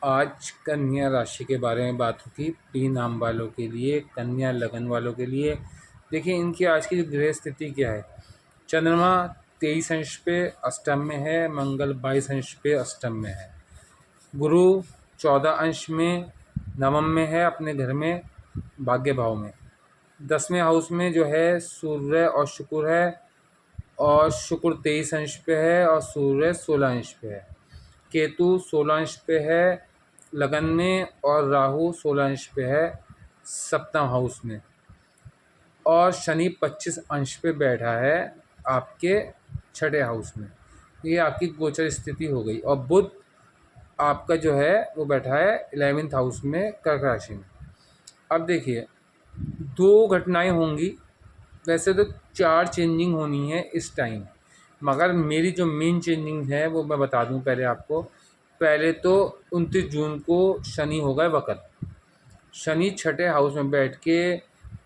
आज कन्या राशि के बारे में बात होगी। पी नाम वालों के लिए, कन्या लगन वालों के लिए। देखिए इनकी आज की ग्रह स्थिति क्या है। चंद्रमा 23 अंश पे अष्टम में है, मंगल 22 अंश पे अष्टम में है, गुरु 14 अंश में नवम में है अपने घर में भाग्य भाव में। 10वें हाउस में जो है सूर्य और शुक्र है, और शुक्र 23 अंश पे है और सूर्य 16 अंश पे है। केतु 16 अंश पे है लगन में, और राहु 16 अंश पे है सप्तम हाउस में, और शनि 25 अंश पे बैठा है आपके छठे हाउस में। ये आपकी गोचर स्थिति हो गई। और बुध आपका जो है वो बैठा है 11th हाउस में कर्क राशि में। अब देखिए दो घटनाएं होंगी, वैसे तो 4 चेंजिंग होनी है इस टाइम, मगर मेरी जो मेन चेंजिंग है वो मैं बता दूं पहले आपको। पहले तो 29 जून को शनि होगा वक्र। शनि छठे हाउस में बैठ के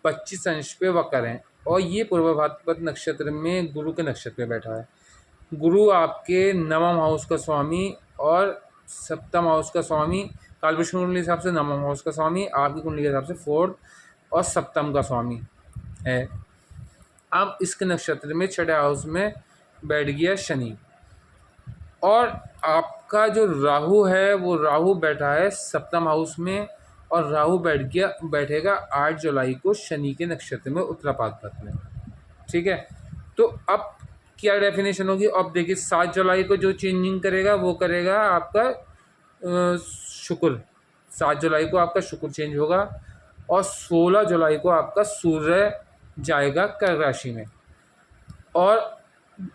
25 अंश पे वक्र हैं, और ये पूर्व भाद्रपद नक्षत्र में गुरु के नक्षत्र पे बैठा है। गुरु आपके नवम हाउस का स्वामी और सप्तम हाउस का स्वामी, कालपुरुष कुंडली के हिसाब से नवम हाउस का स्वामी, आपकी कुंडली के हिसाब से फोर्थ और सप्तम का स्वामी है। अब इसके नक्षत्र में छठे हाउस में बैठ गया शनि, और आपका जो राहु है वो राहु बैठा है सप्तम हाउस में, और राहु बैठेगा 8 जुलाई को शनि के नक्षत्र में उत्तरापाद में। ठीक है, तो अब क्या डेफिनेशन होगी। अब देखिए 7 जुलाई को जो चेंजिंग करेगा वो करेगा आपका शुक्र। 7 जुलाई को आपका शुक्र चेंज होगा, और 16 जुलाई को आपका सूर्य जाएगा कर्क राशि में, और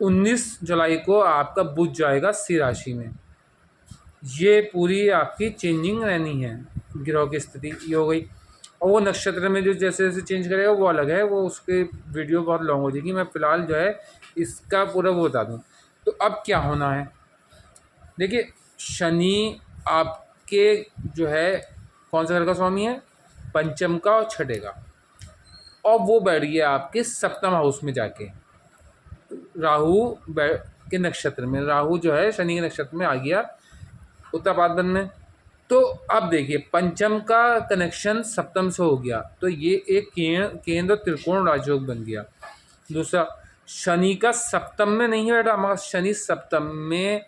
19 जुलाई को आपका बुध जाएगा सिंह राशि में। ये पूरी आपकी चेंजिंग रहनी है, ग्रहों की स्थिति ये हो गई। और वो नक्षत्र में जो जैसे जैसे चेंज करेगा वो अलग है, वो उसके वीडियो बहुत लॉन्ग हो जाएगी। मैं फ़िलहाल जो है इसका पूरा वो बता दूँ। तो अब क्या होना है, देखिए शनि आपके जो है कौन सा घर का स्वामी है, पंचम का और छठे का, और वो बैठ गया आपके सप्तम हाउस में जाके राहु के नक्षत्र में। राहु जो है शनि के नक्षत्र में आ गया उत्तरापाद में। तो अब देखिए पंचम का कनेक्शन सप्तम से हो गया, तो ये एक केंद्र त्रिकोण राजयोग बन गया। दूसरा, शनि का सप्तम में नहीं बैठा, मगर शनि सप्तम में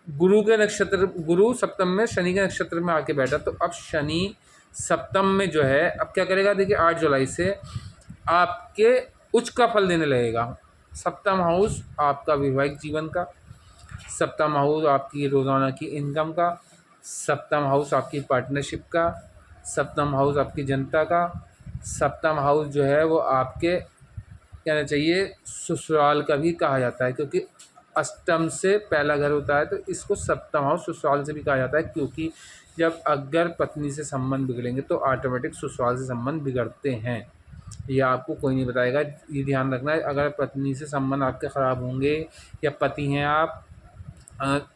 गुरु के नक्षत्र, गुरु सप्तम में शनि के नक्षत्र में आके बैठा। तो अब शनि सप्तम में जो है अब क्या करेगा, देखिए 8 जुलाई से आपके उच्च का फल देने लगेगा। सप्तम हाउस आपका वैवाहिक जीवन का, सप्तम हाउस आपकी रोज़ाना की इनकम का, सप्तम हाउस आपकी पार्टनरशिप का, सप्तम हाउस आपकी जनता का, सप्तम हाउस जो है वो आपके कहना चाहिए ससुराल का भी कहा जाता है, क्योंकि अष्टम से पहला घर होता है, तो इसको सप्तम हाउस ससुराल से भी कहा जाता है। क्योंकि जब अगर पत्नी से संबंध बिगड़ेंगे तो ऑटोमेटिक ससुराल से संबंध बिगड़ते हैं। यह आपको कोई नहीं बताएगा, ये ध्यान रखना है। अगर पत्नी से संबंध आपके ख़राब होंगे, या पति हैं आप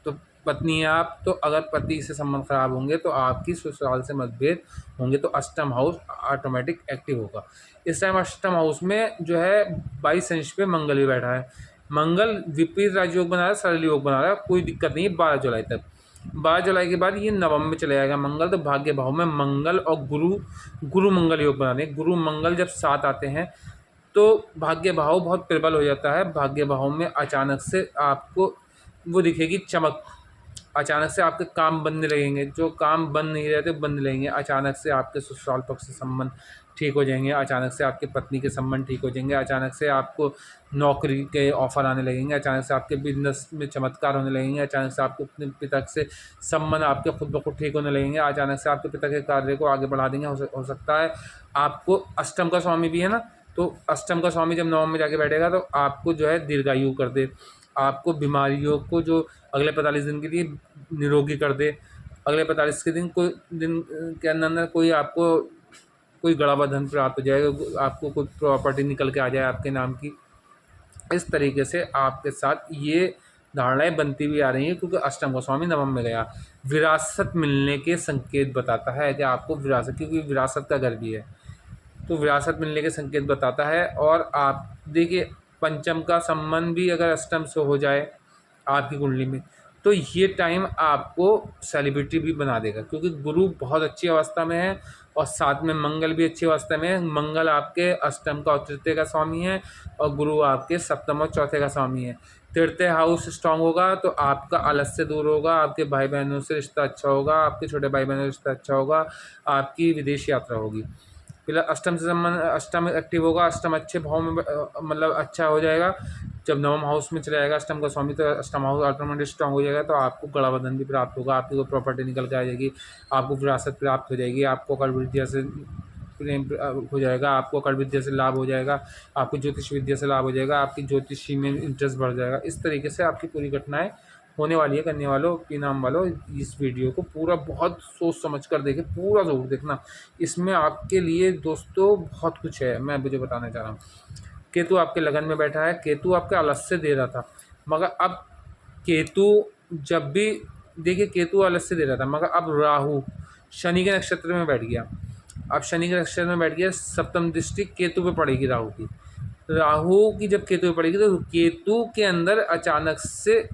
तो पत्नी हैं आप, तो अगर पति से संबंध खराब होंगे तो आपकी ससुराल से मतभेद होंगे, तो अष्टम हाउस ऑटोमेटिक एक्टिव होगा। इस टाइम अष्टम हाउस में जो है 22 अंश पे मंगल भी बैठा है। मंगल विपरीत राजयोग बना रहा है, सरल योग बना रहा है, कोई दिक्कत नहीं है 12 जुलाई तक। 12 जुलाई के बाद ये नवम में चले जाएगा मंगल, तो भाग्य भाव में मंगल और गुरु मंगल योग बना रहे हैं। गुरु मंगल जब साथ आते हैं तो भाग्य भाव बहुत प्रबल हो जाता है। भाग्य भाव में अचानक से आपको वो दिखेगी चमक, अचानक से आपके काम बनने लगेंगे, जो काम बन नहीं रहते बनने लगेंगे। अचानक से आपके ससुराल पक्ष से संबंध ठीक हो जाएंगे, अचानक से आपके पत्नी के संबंध ठीक हो जाएंगे, अचानक से आपको नौकरी के ऑफर आने लगेंगे, अचानक से आपके बिजनेस में चमत्कार होने लगेंगे, अचानक से आपके अपने पिता से संबंध आपके खुद ब खुद ठीक होने लगेंगे, अचानक से आपके पिता के कार्य को आगे बढ़ा देंगे। हो सकता है आपको अष्टम का स्वामी भी है ना, तो अष्टम का स्वामी जब नवम में जाके बैठेगा तो आपको जो है दीर्घायु कर दे, आपको बीमारियों को जो अगले 45 दिन के लिए निरोगी कर दे। अगले 45 के दिन के अंदर कोई आपको कोई गड़ा हुआ धन प्राप्त हो जाएगा, आपको कोई प्रॉपर्टी निकल के आ जाए आपके नाम की। इस तरीके से आपके साथ ये धारणाएं बनती भी आ रही हैं, क्योंकि अष्टम का स्वामी नवम में गया। विरासत मिलने के संकेत बताता है कि आपको विरासत, क्योंकि विरासत का घर भी है, तो विरासत मिलने के संकेत बताता है। और आप देखिए पंचम का संबंध भी अगर अष्टम से हो जाए आपकी कुंडली में, तो ये टाइम आपको सेलिब्रिटी भी बना देगा, क्योंकि गुरु बहुत अच्छी अवस्था में है और साथ में मंगल भी अच्छी अवस्था में है। मंगल आपके अष्टम का और तृतीय का स्वामी है और गुरु आपके सप्तम और चौथे का स्वामी है। तृतीय हाउस स्ट्रांग होगा तो आपका आलस्य दूर होगा, आपके भाई बहनों से रिश्ता अच्छा होगा, आपके छोटे भाई बहनों से रिश्ता अच्छा होगा, आपकी विदेश यात्रा होगी। फिलहाल अष्टम से संबंध, अष्टम एक्टिव होगा, अष्टम अच्छे भाव में मतलब अच्छा हो जाएगा। जब नवम हाउस में चला जाएगा अष्टम का स्वामी तो अष्टम हाउस ऑटोमेटिक स्ट्रांग हो जाएगा, तो आपको गणाबंधन भी प्राप्त होगा, आपकी कोई प्रॉपर्टी निकल के आ जाएगी, आपको विरासत प्राप्त हो जाएगी, आपको कर विद्या से प्रेम हो जाएगा, आपको कर विद्या से लाभ हो जाएगा, आपको ज्योतिष विद्या से लाभ हो जाएगा, आपकी ज्योतिषी में इंटरेस्ट बढ़ जाएगा। इस तरीके से आपकी पूरी घटनाएं होने वाली है। कन्या वालों, पी नाम वालों, इस वीडियो को पूरा बहुत सोच समझ कर देखें, पूरा ज़रूर देखना। इसमें आपके लिए दोस्तों बहुत कुछ है, मैं मुझे बताना चाह रहा हूँ। केतु आपके लगन में बैठा है, केतु आपके आलस्य दे रहा था, मगर अब केतु जब भी, देखिए केतु आलस्य दे रहा था, मगर अब राहु शनि के नक्षत्र में बैठ गया। अब शनि के नक्षत्र में बैठ गया, सप्तम दृष्टि केतु पे पड़ेगी राहु की। राहु की जब केतु पे पड़ेगी तो केतु के अंदर अचानक से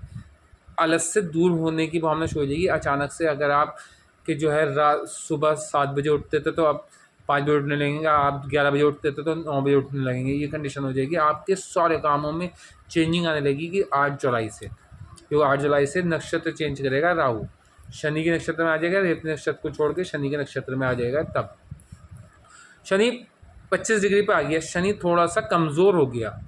आलस्य दूर होने की भावना शुरू हो जाएगी। अचानक से अगर आप कि जो है सुबह 7 बजे उठते थे तो आप 5 बजे उठने लगेंगे, आप 11 बजे उठते थे तो 9 बजे उठने लगेंगे, ये कंडीशन हो जाएगी। आपके सारे कामों में चेंजिंग आने लगेगी कि 8 जुलाई से, क्योंकि 8 जुलाई से नक्षत्र चेंज करेगा राहु, शनि के नक्षत्र में आ जाएगा, रेवती नक्षत्र को छोड़ के शनि के नक्षत्र में आ जाएगा। तब शनि 25 डिग्री पर आ गया, शनि थोड़ा सा कमज़ोर हो गया,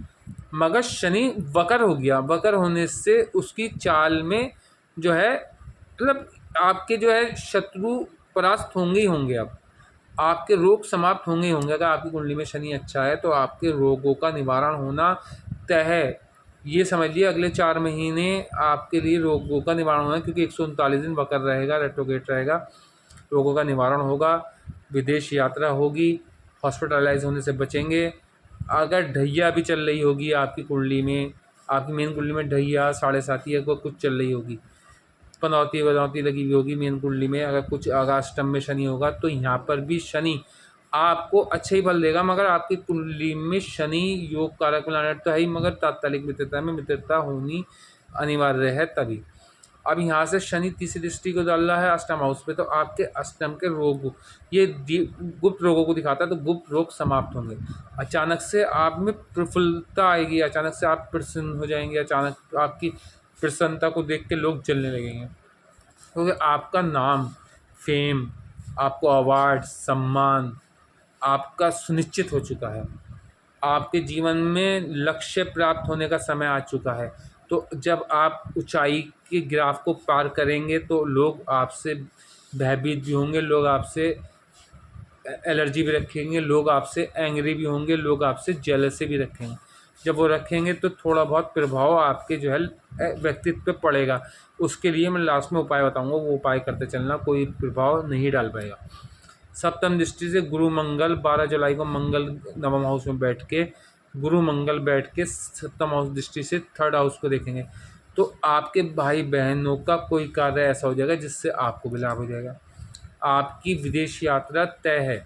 मगर शनि वक्र हो गया। वक्र होने से उसकी चाल में जो है मतलब आपके जो है शत्रु परास्त होंगे ही होंगे। अब आपके रोग समाप्त होंगे ही होंगे। अगर आपकी कुंडली में शनि अच्छा है तो आपके रोगों का निवारण होना तय है। ये समझिए अगले 4 महीने आपके लिए रोगों का निवारण होना, क्योंकि 139 दिन वक्र रहेगा, रेट्रोगेट रहेगा, रोगों का निवारण होगा, विदेश यात्रा होगी, हॉस्पिटलाइज होने से बचेंगे। अगर ढैया भी चल रही होगी आपकी कुंडली में, आपकी मेन कुंडली में ढैया, साढ़े साथी को कुछ चल रही होगी, पनौती वनौती लगी हुई होगी मेन कुंडली में, अगर कुछ अष्टम में शनि होगा तो यहाँ पर भी शनि आपको अच्छा ही फल देगा। मगर आपकी कुंडली में शनि योग कारक प्लैनेट तो है ही, मगर तात्कालिक मित्रता में मित्रता होनी अनिवार्य है तभी। अब यहाँ से शनि तीसरी दृष्टि को डाल रहा है अष्टम हाउस पे, तो आपके अष्टम के रोग, ये गुप्त रोगों को दिखाता है, तो गुप्त रोग समाप्त होंगे। अचानक से आप में प्रफुल्लता आएगी, अचानक से आप प्रसन्न हो जाएंगे, अचानक आपकी प्रसन्नता को देख के लोग जलने लगेंगे, क्योंकि आपका नाम, फेम, आपको अवार्ड, सम्मान आपका सुनिश्चित हो चुका है। आपके जीवन में लक्ष्य प्राप्त होने का समय आ चुका है। तो जब आप ऊंचाई के ग्राफ को पार करेंगे तो लोग आपसे भयभीत भी होंगे, लोग आपसे एलर्जी भी रखेंगे, लोग आपसे एंग्री भी होंगे, लोग आपसे जेलसी भी रखेंगे। जब वो रखेंगे तो थोड़ा बहुत प्रभाव आपके जो है व्यक्तित्व पे पड़ेगा। उसके लिए मैं लास्ट में उपाय बताऊंगा, वो उपाय करते चलना, कोई प्रभाव नहीं डाल पाएगा। सप्तम दृष्टि से गुरु मंगल 12 जुलाई को मंगल नवम हाउस में बैठ के, गुरु मंगल बैठ के सप्तम हाउस दृष्टि से थर्ड हाउस को देखेंगे, तो आपके भाई बहनों का कोई कार्य ऐसा हो जाएगा जिससे आपको भी लाभ हो जाएगा। आपकी विदेश यात्रा तय है,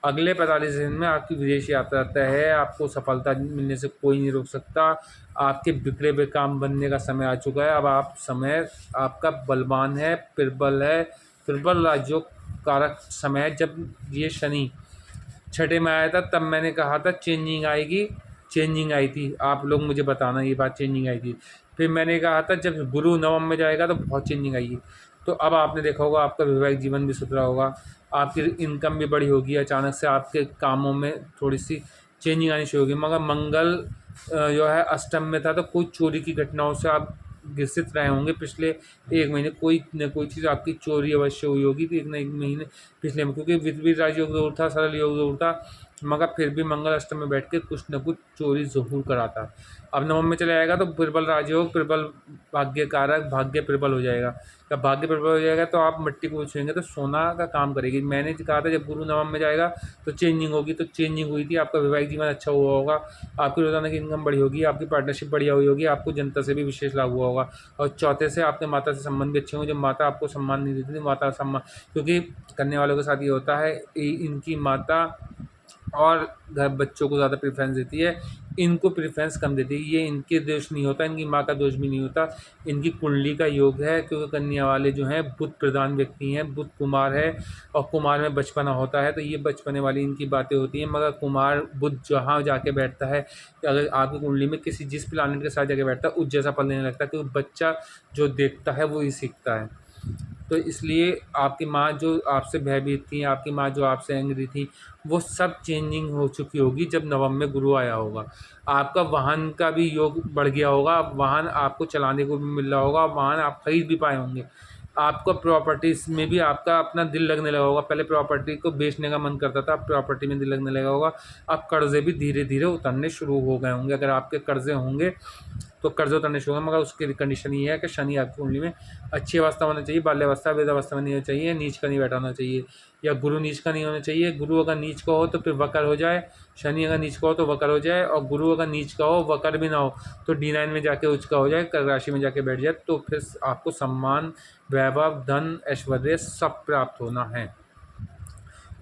अगले 45 दिन में आपकी विदेश यात्रा तय है। आपको सफलता मिलने से कोई नहीं रोक सकता। आपके बिगड़े हुए काम बनने का समय आ चुका है। अब आप समय आपका बलवान है, प्रबल है, प्रबल राज्यों कारक समय है। जब ये शनि छठे में आया था तब मैंने कहा था चेंजिंग आएगी, चेंजिंग आई थी। आप लोग मुझे बताना ये बात चेंजिंग आई थी। फिर मैंने कहा था जब गुरु नवम में जाएगा तो बहुत चेंजिंग आएगी। तो अब आपने देखा होगा आपका वैवाहिक जीवन भी सुधरा होगा, आपकी इनकम भी बड़ी होगी, अचानक से आपके कामों में थोड़ी सी चेंजिंग आनी शुरू होगी। मगर मंगल जो है अष्टम में था, तो कोई चोरी की घटनाओं से आप ग्रसित रहे होंगे। पिछले 1 महीने कोई न कोई चीज़ आपकी चोरी अवश्य हुई होगी, तो 1 न 1 महीने पिछले में, क्योंकि विपरीत राजयोग जरूर था, सरल योग जरूर था, मगर फिर भी मंगल अष्टम में बैठ के कुछ न कुछ चोरी जरूर कराता है। अब नवम में चला जाएगा तो प्रबल राजयोग, प्रबल भाग्य कारक, भाग्य प्रबल हो जाएगा। जब भाग्य प्रबल हो जाएगा तो आप मिट्टी को छुएंगे तो सोना का काम करेगी। मैंने कहा था जब गुरु नवम में जाएगा तो चेंजिंग होगी, तो चेंजिंग हुई थी। आपका वैवाहिक जीवन अच्छा हुआ होगा, आपकी रोजाना की इनकम बढ़ी होगी, आपकी पार्टनरशिप बढ़िया हुई होगी, आपको जनता से भी विशेष लाभ हुआ होगा। और चौथे से आपके माता से संबंध भी अच्छे होंगे। जब माता आपको सम्मान नहीं देती थी, माता सम्मान, क्योंकि करने वालों के साथ ये होता है, इनकी माता और घर बच्चों को ज़्यादा प्रेफरेंस देती है, इनको प्रेफरेंस कम देती है। ये इनके दोष नहीं होता, इनकी माँ का दोष भी नहीं होता, इनकी कुंडली का योग है, क्योंकि कन्या वाले जो हैं बुध प्रधान व्यक्ति हैं, बुध कुमार है और कुमार में बचपना होता है, तो ये बचपने वाली इनकी बातें होती हैं। मगर कुमार बुध जहाँ जाके बैठता है, अगर आपकी कुंडली में किसी जिस प्लानेट के साथ जाके बैठता है उस जैसा फल देने लगता है, क्योंकि बच्चा जो देखता है वो ही सीखता है। तो इसलिए आपकी माँ जो आपसे भयभीत थी, आपकी माँ जो आपसे एंग्री थी, वो सब चेंजिंग हो चुकी होगी जब नवम में गुरु आया होगा। आपका वाहन का भी योग बढ़ गया होगा, वाहन आपको चलाने को भी मिल रहा होगा, वाहन आप खरीद भी पाए होंगे। आपका प्रॉपर्टीज़ में भी आपका अपना दिल लगने लगा होगा। पहले प्रॉपर्टी को बेचने का मन करता था, अब प्रॉपर्टी में दिल लगने लगा होगा। अब कर्ज़े भी धीरे धीरे उतरने शुरू हो गए होंगे। अगर आपके कर्ज़े होंगे तो कर्ज़ उतरने शुरू होंगे, मगर उसकी कंडीशन ये है कि शनि आपकी कुंडली में अच्छी अवस्था होना चाहिए, बाल्यावस्था वृद्धावस्था में नहीं होना चाहिए, नीच का नहीं बैठा होना चाहिए, या गुरु नीच का नहीं होना चाहिए। गुरु अगर नीच का हो तो फिर वक्र हो जाए, शनि अगर नीच का हो तो वक्र हो जाए, और गुरु अगर नीच का हो वक्र भी ना हो तो D9 में जाके उच्च का हो जाए, कर्क राशि में जाके बैठ जाए, तो फिर आपको सम्मान, वैभव, धन, ऐश्वर्य सब प्राप्त होना है।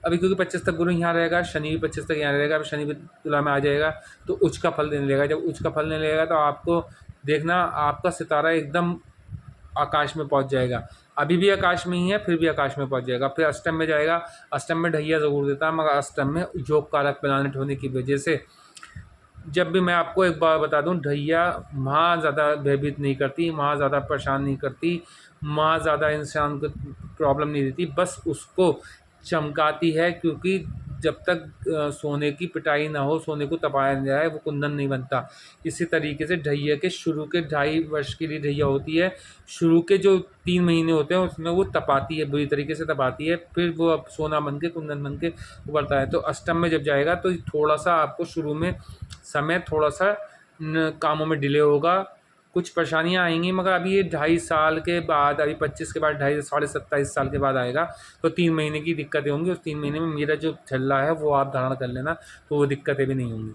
अभी क्योंकि 25 तक गुरु यहाँ रहेगा, शनि भी 25 तक यहाँ रहेगा, अब शनि भी तुला में आ जाएगा तो उच्च का फल देने लगेगा। जब उच्च का फल देने लगेगा तो आपको देखना आपका सितारा एकदम आकाश में पहुँच जाएगा। अभी भी आकाश में ही है, फिर भी आकाश में पहुँच जाएगा। फिर अष्टम में जाएगा, अष्टम में ढैया ज़रूर देता है, मगर अष्टम में योग कारक प्लैनेट होने की वजह से, जब भी मैं आपको एक बार बता दूं, ढैया वहाँ ज़्यादा भयभीत नहीं करती, वहाँ ज़्यादा परेशान नहीं करती, वहाँ ज़्यादा इंसान को प्रॉब्लम नहीं देती, बस उसको चमकाती है। क्योंकि जब तक सोने की पिटाई ना हो, सोने को तपाया ना जाए, वो कुंदन नहीं बनता। इसी तरीके से ढैया के शुरू के 2.5 वर्ष के लिए ढैया होती है, शुरू के जो 3 महीने होते हैं उसमें वो तपाती है, बुरी तरीके से तपाती है, फिर वो अब सोना बन के कुंदन बन के उभरता है। तो अष्टम में जब जाएगा तो थोड़ा सा आपको शुरू में समय थोड़ा सा कामों में डिले होगा, कुछ परेशानियां आएंगी, मगर अभी ये 2.5 साल के बाद, अभी 25 के बाद 27.5 साल के बाद आएगा, तो 3 महीने की दिक्कतें होंगी। उस 3 महीने में मेरा जो चल रहा है वो आप धारण कर लेना, तो वो दिक्कतें भी नहीं होंगी।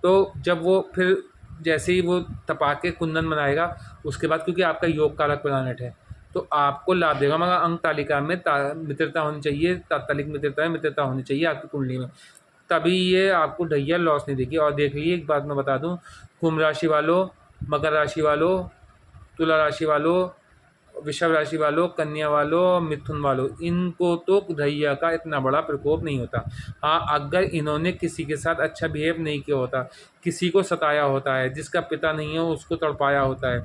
तो जब वो फिर जैसे ही वो तपा के कुंदन बनाएगा, उसके बाद क्योंकि आपका योग कारक प्लैनेट है तो आपको लाभ देगा, मगर अंक तालिका में मित्रता होनी चाहिए, तात्कालिक मित्रता होनी चाहिए आपकी कुंडली में, तभी ये आपको ढैया लॉस नहीं देगी। और देख लीजिए, एक बात मैं बता दूं, कुंभ राशि वालों, मकर राशि वालों, तुला राशि वालों, वृषभ राशि वालों, कन्या वालों, मिथुन वालों, इनको तो ढैया का इतना बड़ा प्रकोप नहीं होता। हाँ, अगर इन्होंने किसी के साथ अच्छा बिहेव नहीं किया होता, किसी को सताया होता है, जिसका पिता नहीं हो उसको तड़पाया होता है,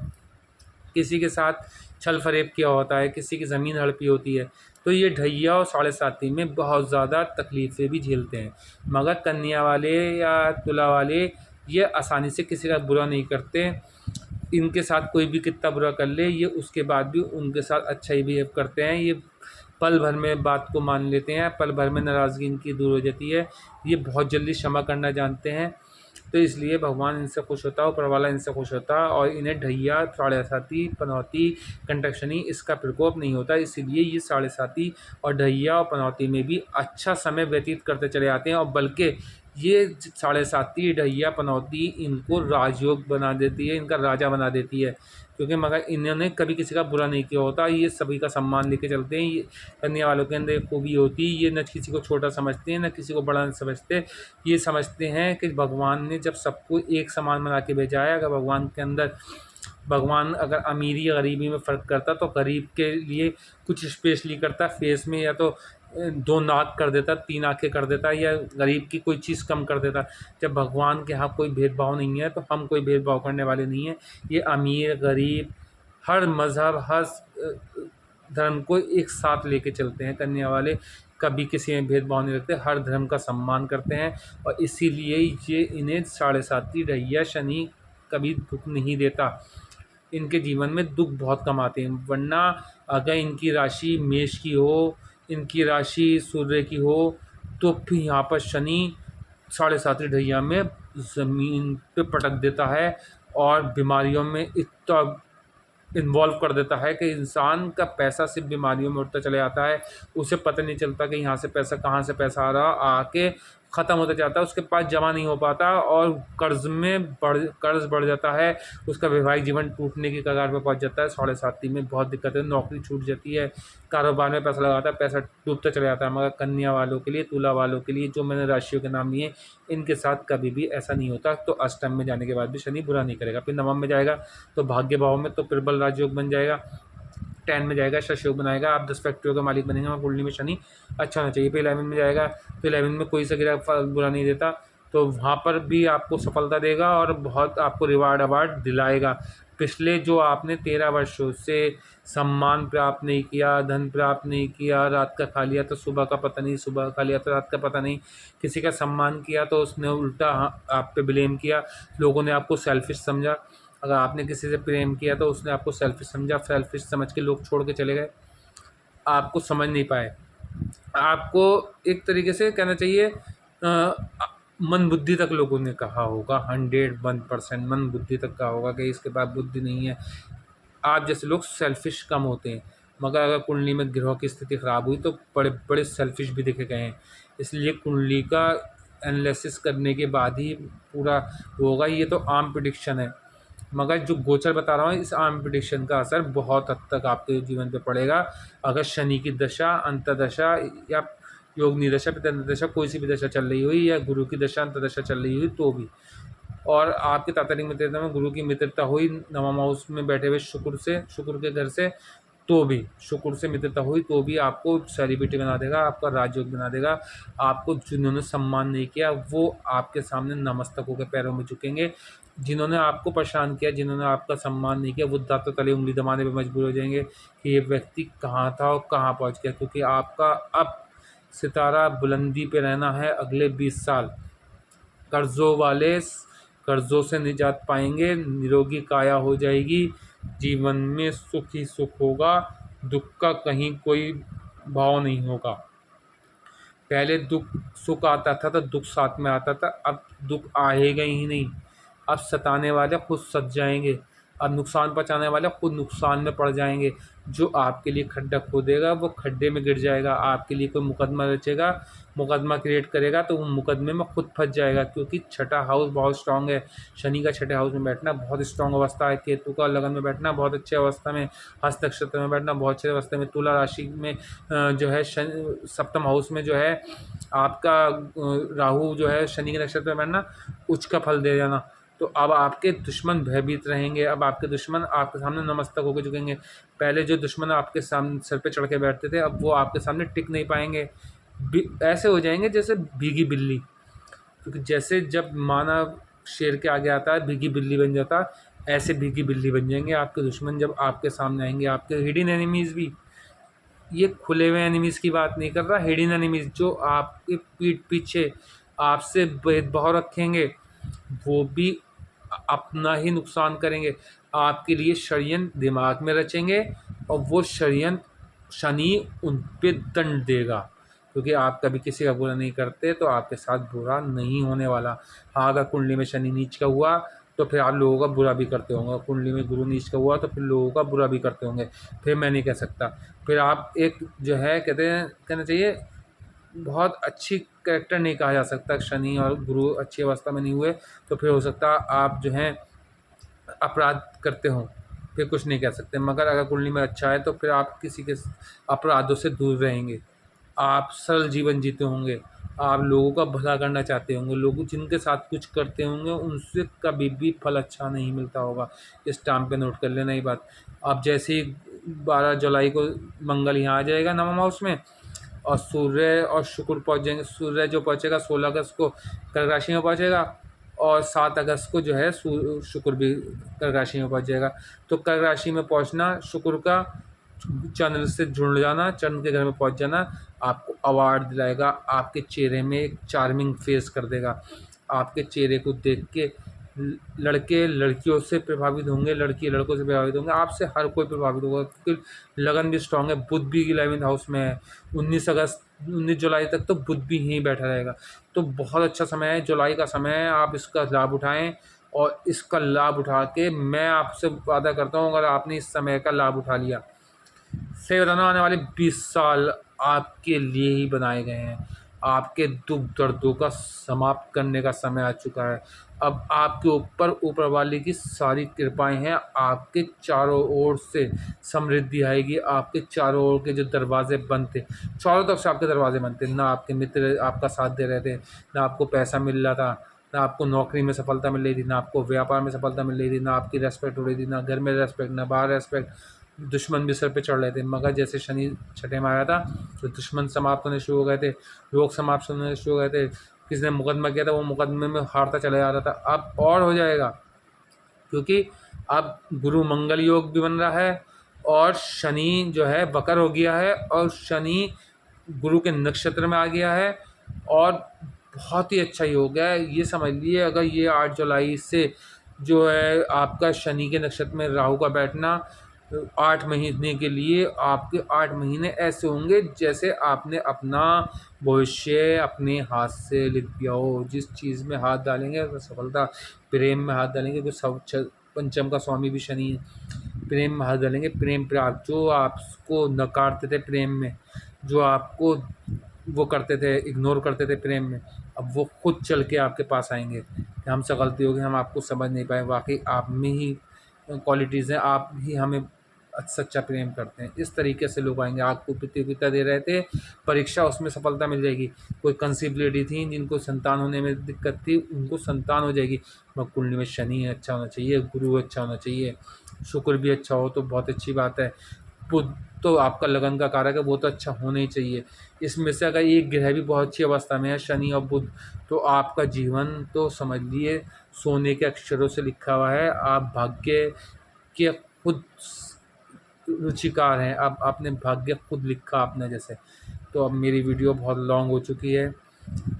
किसी के साथ छल फरेब किया होता है, किसी की ज़मीन हड़पी होती है, तो ये ढैया और 7.5 में बहुत ज़्यादा तकलीफ़ें भी झेलते हैं। मगर कन्या वाले या तुला वाले ये आसानी से किसी का बुरा नहीं करते। इनके साथ कोई भी कितना बुरा कर ले, ये उसके बाद भी उनके साथ अच्छा ही बिहेव करते हैं। ये पल भर में बात को मान लेते हैं, पल भर में नाराज़गी इनकी दूर हो जाती है। ये बहुत जल्दी क्षमा करना जानते हैं, तो इसलिए भगवान इनसे खुश होता है, ऊपर वाला इनसे खुश होता है, और इन्हें ढैया, 7.5, पनौती, कंटकशनी इसका प्रकोप नहीं होता। इसीलिए ये 7.5 और ढैया और पनौती में भी अच्छा समय व्यतीत करते चले आते हैं, और बल्कि ये 7.5 ढैया पनौती इनको राजयोग बना देती है, इनका राजा बना देती है, क्योंकि मगर इन्होंने कभी किसी का बुरा नहीं किया होता। ये सभी का सम्मान लेके चलते हैं। ये कन्या वालों के अंदर एक खूबी होती है, ये न किसी को छोटा समझते हैं, न किसी को बड़ा समझते। ये समझते हैं कि भगवान ने जब सबको एक समान बना के भेजा है, अगर भगवान अगर अमीरी या गरीबी में फ़र्क करता तो गरीब के लिए कुछ स्पेशली करता, फेस में या तो 2 नाक कर देता, 3 आँखें कर देता, या गरीब की कोई चीज़ कम कर देता। जब भगवान के यहाँ कोई भेदभाव नहीं है तो हम कोई भेदभाव करने वाले नहीं हैं। ये अमीर गरीब हर मज़हब, हर धर्म को एक साथ लेके चलते हैं। कन्या वाले कभी किसी में भेदभाव नहीं रखते, हर धर्म का सम्मान करते हैं, और इसीलिए ये इन्हें 7.5 ढैया शनि कभी दुख नहीं देता। इनके जीवन में दुख बहुत कम आते हैं, वरना अगर इनकी राशि मेष की हो, इनकी राशि सूर्य की हो, तो फिर यहाँ पर शनि 7.5 ढैया में ज़मीन पे पटक देता है, और बीमारियों में इतना इन्वॉल्व कर देता है कि इंसान का पैसा सिर्फ बीमारियों में उठता चले आता है। उसे पता नहीं चलता कि यहाँ से पैसा कहाँ से पैसा आ रहा, आके ख़त्म होता जाता है, उसके पास जमा नहीं हो पाता और कर्ज़ बढ़ जाता है, उसका वैवाहिक जीवन टूटने की कगार पे पहुंच जाता है। 7.5 में बहुत दिक्कत है, नौकरी छूट जाती है, कारोबार में पैसा लगाता है, पैसा डूबता चला जाता है। मगर कन्या वालों के लिए, तुला वालों के लिए, जो मैंने राशियों के नाम लिए, इनके साथ कभी भी ऐसा नहीं होता। तो अष्टम में जाने के बाद भी शनि बुरा नहीं करेगा। फिर नवम में जाएगा तो भाग्य भाव में तो प्रबल राजयोग बन जाएगा। 10 में जाएगा शश योग बनाएगा, आप 10 फैक्ट्रियों के मालिक बनेंगे और कुंडली में शनि अच्छा होना चाहिए। फिर 11 में जाएगा तो 11 में कोई सा ग्रह फल बुरा नहीं देता, तो वहाँ पर भी आपको सफलता देगा और बहुत आपको रिवार्ड अवार्ड दिलाएगा। पिछले जो आपने 13 वर्षों से सम्मान प्राप्त नहीं किया, धन प्राप्त नहीं किया, रात का खा लिया तो सुबह का पता नहीं, सुबह खा लिया तो रात का पता नहीं, किसी का सम्मान किया तो उसने उल्टा आप पे ब्लेम किया, लोगों ने आपको सेल्फिश समझा। अगर आपने किसी से प्रेम किया तो उसने आपको सेल्फिश समझा, सेल्फिश समझ के लोग छोड़ के चले गए, आपको समझ नहीं पाए। आपको एक तरीके से कहना चाहिए मन बुद्धि तक लोगों ने कहा होगा, 101% मन बुद्धि तक कहा होगा कि इसके पास बुद्धि नहीं है। आप जैसे लोग सेल्फिश कम होते हैं, मगर अगर कुंडली में ग्रहों की स्थिति ख़राब हुई तो बड़े बड़े सेल्फिश भी देखे गए हैं। इसलिए कुंडली का एनालिसिस करने के बाद ही पूरा होगा। ये तो आम प्रिडिक्शन है, मगर जो गोचर बता रहा हूँ, इस आम प्रिडिक्शन का असर बहुत हद तक आपके जीवन पे पड़ेगा। अगर शनि की दशा, अंतर्दशा या योगनी दशा, पितृ दशा, कोई सी भी दशा चल रही हुई या गुरु की दशा, अंतर्दशा चल रही हुई तो भी, और आपके तात्कालिक मित्रता में गुरु की मित्रता हुई नवम हाउस में बैठे हुए शुक्र के घर से, तो भी शुक्र से मित्रता हुई तो भी आपको सेलिब्रिटी बना देगा, आपका राजयोग बना देगा। आपको जिन्होंने सम्मान नहीं किया वो आपके सामने नमस्तक होकर पैरों में झुकेंगे। जिन्होंने आपको परेशान किया, जिन्होंने आपका सम्मान नहीं किया, वो दांतों तले उंगली दबाने पर मजबूर हो जाएंगे कि ये व्यक्ति कहाँ था और कहाँ पहुँच गया। क्योंकि आपका अब सितारा बुलंदी पे रहना है अगले 20 साल। कर्ज़ों से निजात पाएंगे, निरोगी काया हो जाएगी, जीवन में सुख ही सुख होगा, दुख का कहीं कोई भाव नहीं होगा। पहले सुख आता था तो दुख साथ में आता था, अब दुख आएगा ही नहीं। अब सताने वाले खुद सत जाएंगे, अब नुकसान पहुंचाने वाले खुद नुकसान में पड़ जाएंगे। जो आपके लिए खड्डा खोदेगा वो खड्डे में गिर जाएगा। आपके लिए कोई मुकदमा रचेगा, मुकदमा क्रिएट करेगा तो वो मुकदमे में खुद फंस जाएगा। क्योंकि छठा हाउस बहुत स्ट्रांग है, शनि का छठे हाउस में बैठना बहुत स्ट्रांग अवस्था है, केतु का लगन में बैठना बहुत अच्छी अवस्था में, हस्त नक्षत्र में बैठना बहुत अच्छी अवस्था में, तुला राशि में जो है सप्तम हाउस में जो है आपका राहु जो है शनि के नक्षत्र में बैठना उच्च का फल दे जाना। तो अब आपके दुश्मन भयभीत रहेंगे, अब आपके दुश्मन आपके सामने नमस्तक होकर झुकेंगे। पहले जो दुश्मन आपके सामने सर पे चढ़ के बैठते थे, अब वो आपके सामने टिक नहीं पाएंगे, ऐसे हो जाएंगे जैसे भीगी बिल्ली। क्योंकि जैसे जब मानव शेर के आगे आता है भीगी बिल्ली बन जाता, ऐसे भीगी बिल्ली बन जाएंगे आपके दुश्मन जब आपके सामने आएंगे। आपके हिडन एनिमीज़ भी, ये खुले हुए एनिमीज़ की बात नहीं कर रहा, हिडन एनिमीज़ जो आपके पीठ पीछे आपसे भेदभाव रखेंगे, वो भी अपना ही नुकसान करेंगे। आपके लिए षड्यंत्र दिमाग में रचेंगे और वो षड्यंत्र शनि उन पे दंड देगा। क्योंकि आप कभी किसी का बुरा नहीं करते तो आपके साथ बुरा नहीं होने वाला। हाँ, अगर कुंडली में शनि नीच का हुआ तो फिर आप लोगों का बुरा भी करते होंगे, कुंडली में गुरु नीच का हुआ तो फिर लोगों का बुरा भी करते होंगे। फिर मैं नहीं कह सकता, फिर आप एक जो है कहना चाहिए बहुत अच्छी कैरेक्टर नहीं कहा जा सकता। शनि और गुरु अच्छी अवस्था में नहीं हुए तो फिर हो सकता आप जो हैं अपराध करते हों, फिर कुछ नहीं कह सकते। मगर अगर कुंडली में अच्छा है तो फिर आप किसी के अपराधों से दूर रहेंगे, आप सरल जीवन जीते होंगे, आप लोगों का भला करना चाहते होंगे, लोग जिनके साथ कुछ करते होंगे उनसे कभी भी फल अच्छा नहीं मिलता होगा। इस टाइम पे नोट कर लेना ये बात। अब जैसे ही 12 जुलाई को मंगल यहाँ आ जाएगा नवम हाउस में, और सूर्य और शुक्र पहुँच जाएंगे। सूर्य जो पहुँचेगा 16 अगस्त को कर्क राशि में पहुँचेगा और 7 अगस्त को जो है शुक्र भी कर्क राशि में पहुँच जाएगा। तो कर्क राशि में पहुँचना, शुक्र का चंद्र से जुड़ जाना, चंद्र के घर में पहुँच जाना आपको अवार्ड दिलाएगा, आपके चेहरे में एक चार्मिंग फेस कर देगा। आपके चेहरे को देख के लड़के लड़कियों से प्रभावित होंगे, लड़की लड़कों से प्रभावित होंगे, आपसे हर कोई प्रभावित होगा। क्योंकि लगन भी स्ट्रांग है, बुध भी 11th हाउस में है। 19 जुलाई तक तो बुध भी यहीं बैठा रहेगा। तो बहुत अच्छा समय है, जुलाई का समय है, आप इसका लाभ उठाएं। और इसका लाभ उठा के मैं आपसे वादा करता हूँ, अगर आपने इस समय का लाभ उठा लिया, सही बताना आने वाले 20 साल आपके लिए ही बनाए गए हैं। आपके दुख दर्दों का समाप्त करने का समय आ चुका है। अब आपके ऊपर ऊपर वाले की सारी कृपाएं हैं, आपके चारों ओर से समृद्धि आएगी। आपके चारों ओर के जो दरवाजे बंद थे, चारों तरफ से आपके दरवाजे बंद थे, ना आपके मित्र आपका साथ दे रहे थे, ना आपको पैसा मिल रहा था, ना आपको नौकरी में सफलता मिल रही थी, ना आपको व्यापार में सफलता मिल रही थी, ना आपकी रेस्पेक्ट हो रही थी, ना घर में रेस्पेक्ट, ना बाहर रेस्पेक्ट। दुश्मन भी सर पे चढ़ रहे थे, मगर जैसे शनि छठे में आया था तो दुश्मन समाप्त होने शुरू हो गए थे, लोग समाप्त होने शुरू हो गए थे। किसी ने मुकदमा किया था, वो मुकदमे में हारता चला जा रहा था। अब और हो जाएगा, क्योंकि अब गुरु मंगल योग भी बन रहा है और शनि जो है वक्र हो गया है और शनि गुरु के नक्षत्र में आ गया है और बहुत ही अच्छा योग है। ये समझ लिए, अगर ये 8 जुलाई से जो है आपका शनि के नक्षत्र में राहु का बैठना 8 महीने के लिए, आपके 8 महीने ऐसे होंगे जैसे आपने अपना भविष्य अपने हाथ से लिख दिया हो। जिस चीज़ में हाथ डालेंगे उसमें सफलता, प्रेम में हाथ डालेंगे तो सब पंचम का स्वामी भी शनि है। प्रेम में हाथ डालेंगे, प्रेम प्राप्त, जो आपको नकारते थे प्रेम में, जो आपको वो करते थे, इग्नोर करते थे प्रेम में, अब वो खुद चल के आपके पास आएंगे कि हमसे गलती हो गई, हम आपको समझ नहीं पाए, वाकई आप में ही क्वालिटीज़ हैं, आप ही हमें सच्चा प्रेम करते हैं। इस तरीके से लोग आएंगे। आपको प्रतियोगिता दे रहे थे परीक्षा, उसमें सफलता मिल जाएगी। कोई कंसीव लेडी थी जिनको संतान होने में दिक्कत थी, उनको संतान हो जाएगी। मगर कुंडली में शनि अच्छा होना चाहिए, गुरु अच्छा होना चाहिए, शुक्र भी अच्छा हो तो बहुत अच्छी बात है। बुध तो आपका लगन का कारक है, वो तो अच्छा होना ही चाहिए। इसमें से अगर एक ग्रह भी बहुत अच्छी अवस्था में है, शनि और बुध, तो आपका जीवन तो समझ लिए सोने के अक्षरों से लिखा हुआ है। आप भाग्य के खुद रुचिकार हैं, अब आपने भाग्य खुद लिखा आपने जैसे। तो अब मेरी वीडियो बहुत लॉन्ग हो चुकी है।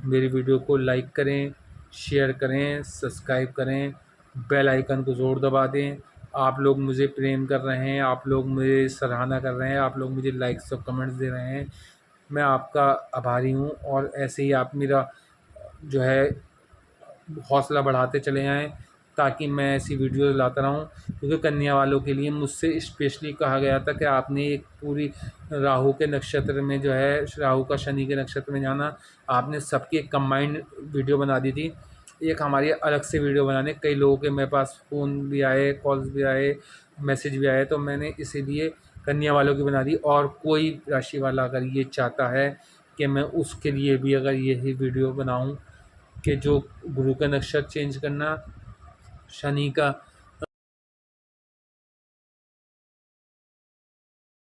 मेरी वीडियो को लाइक करें, शेयर करें, सब्सक्राइब करें, बेल आइकन को ज़ोर दबा दें। आप लोग मुझे प्रेम कर रहे हैं, आप लोग मुझे सराहना कर रहे हैं, आप लोग मुझे लाइक्स और कमेंट्स दे रहे हैं, मैं आपका आभारी हूँ। और ऐसे ही आप मेरा जो है हौसला बढ़ाते चले जाएँ, ताकि मैं ऐसी वीडियो लाता रहूँ। क्योंकि कन्या वालों के लिए मुझसे स्पेशली कहा गया था कि आपने एक पूरी राहु के नक्षत्र में जो है, राहु का शनि के नक्षत्र में जाना, आपने सबकी एक कंबाइंड वीडियो बना दी थी। एक हमारी अलग से वीडियो बनाने, कई लोगों के मेरे पास फ़ोन भी आए, कॉल्स भी आए, मैसेज भी आए, तो मैंने इसीलिए कन्या वालों की बना दी। और कोई राशि वाला अगर ये चाहता है कि मैं उसके लिए भी अगर यही वीडियो बनाऊँ कि जो गुरु का नक्षत्र चेंज करना, शनि का